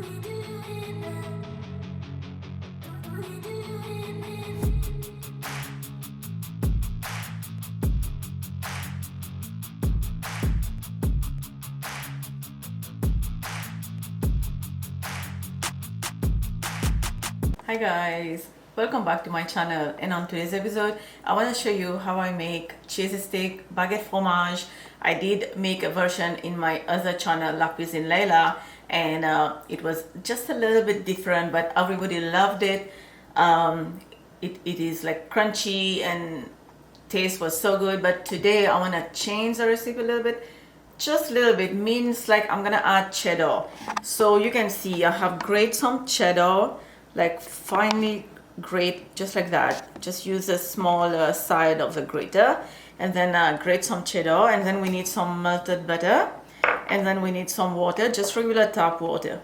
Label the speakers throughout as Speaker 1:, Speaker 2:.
Speaker 1: Hi guys, welcome back to my channel, and on today's episode I want to show you how I make cheese stick baguette fromage. I did make a version in my other channel, La Cuisine Laila, and it was just a little bit different, but everybody loved it. It is like crunchy and taste was so good, but today I want to change the recipe a little bit. Just a little bit means like I'm gonna add cheddar. So you can see I have grated some cheddar, like finely grate, just like that. Just use a small side of the grater, and then grate some cheddar, and then we need some melted butter, and then we need some water, just regular tap water.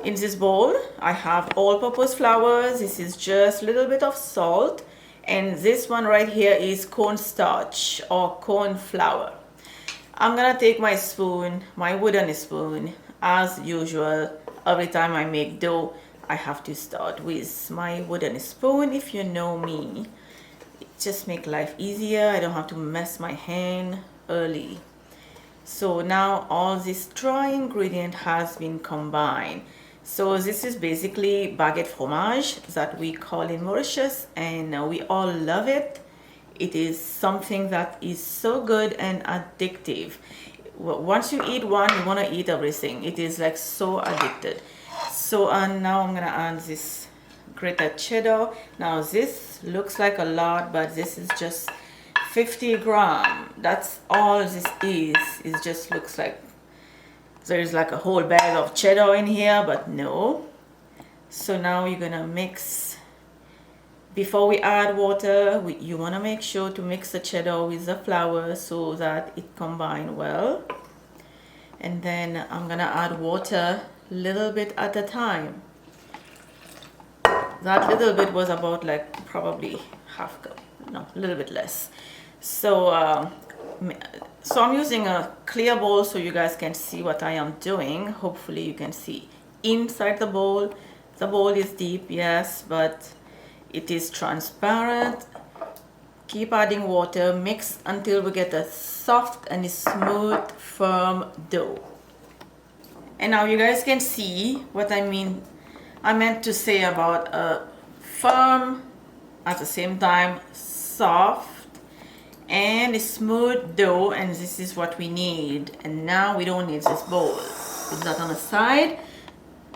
Speaker 1: In this bowl I have all-purpose flour. This is just a little bit of salt, and this one right here is cornstarch or corn flour. I'm gonna take my spoon, my wooden spoon, as usual. Every time I make dough I have to start with my wooden spoon. If you know me, it just make life easier. I don't have to mess my hand early. So now all this dry ingredient has been combined. So this is basically baguette fromage that we call in Mauritius, and we all love it. It is something that is so good and addictive. Once you eat one, you want to eat everything. It is like so addicted. So now I'm gonna add this grated cheddar. Now this looks like a lot, but this is just 50 grams. That's all this is. It just looks like there's like a whole bag of cheddar in here, but no. So now you're gonna mix. Before we add water, you want to make sure to mix the cheddar with the flour so that it combines well. And then I'm gonna add water little bit at a time. That little bit was about like probably half cup, no, a little bit less. So I'm using a clear bowl so you guys can see what I am doing. Hopefully you can see inside the bowl. The bowl is deep, yes, but it is transparent. Keep adding water, mix until we get a soft and smooth, firm dough. And now you guys can see what I meant to say about a firm, at the same time soft and a smooth dough, and this is what we need. And now we don't need this bowl. Put that on the side.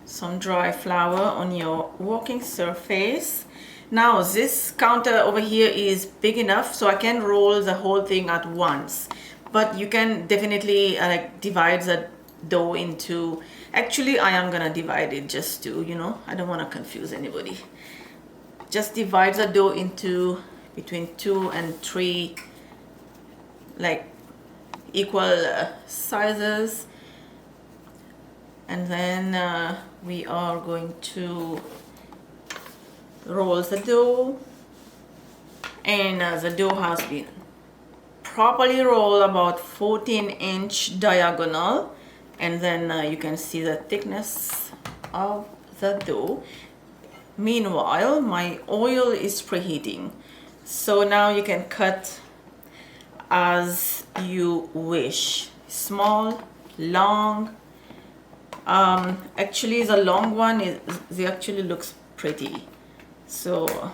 Speaker 1: Some dry flour on your working surface. Now this counter over here is big enough so I can roll the whole thing at once, but you can definitely like divide the dough into, actually I am gonna divide it just to, you know, I don't want to confuse anybody. Just divide the dough into between 2 and 3 like equal sizes, and then we are going to roll the dough, and the dough has been properly rolled about 14-inch diagonal, and then you can see the thickness of the dough. Meanwhile, my oil is preheating, so now you can cut as you wish, small, long. Actually the long one they actually looks pretty, so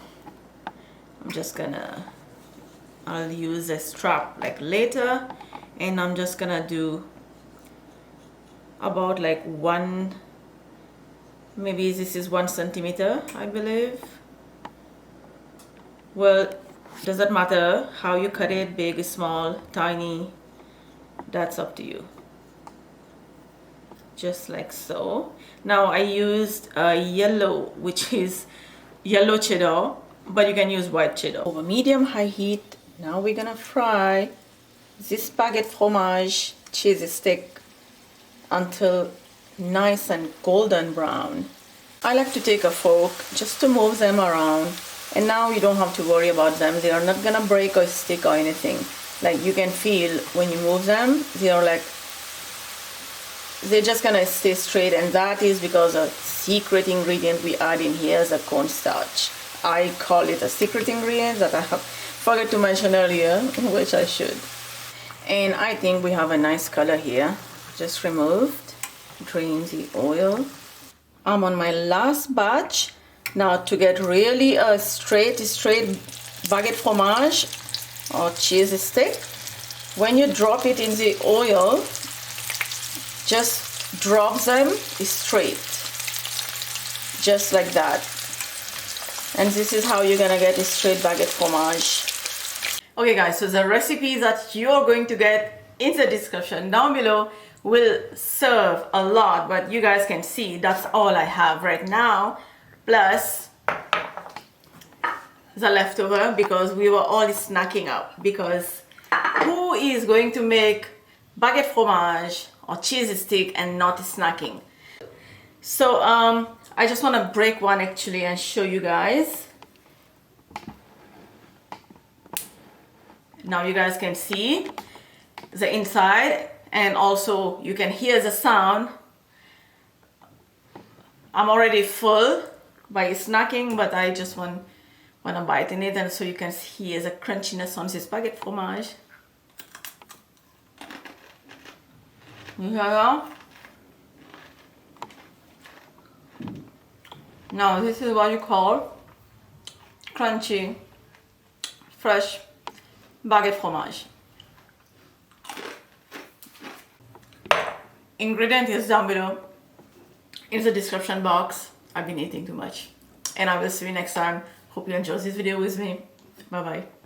Speaker 1: I'm just gonna, I'll use a strap like later, and I'm just gonna do about like one, maybe this is 1 centimeter, I believe. Well, doesn't matter how you cut it, big, small, tiny, that's up to you. Just like so. Now I used yellow, which is yellow cheddar, but you can use white cheddar. Over medium-high heat, now we're gonna fry this baguette fromage cheese stick until nice and golden brown. I like to take a fork just to move them around, and now you don't have to worry about them. They are not gonna break or stick or anything. Like you can feel when you move them, they are like they're just gonna stay straight, and that is because a secret ingredient we add in here is a cornstarch. I call it a secret ingredient that I have forgot to mention earlier, which I should. And I think we have a nice color here. Just removed, drain the oil. I'm on my last batch now to get really a straight baguette fromage or cheese stick. When you drop it in the oil, just drop them straight, just like that. And this is how you're gonna get a straight baguette fromage. Okay guys, so the recipe that you're going to get in the description down below will serve a lot, but you guys can see that's all I have right now, plus the leftover, because we were all snacking up. Because who is going to make baguette fromage or cheese stick and not snacking? So I just want to break one actually and show you guys. Now you guys can see the inside, and also you can hear the sound. I'm already full by snacking, but I just want to bite in it, and so you can hear the crunchiness on this baguette fromage. You hear that? Now this is what you call crunchy, fresh baguette fromage. Ingredient is down below in the description box. I've been eating too much, and I will see you next time. Hope you enjoyed this video with me. Bye bye.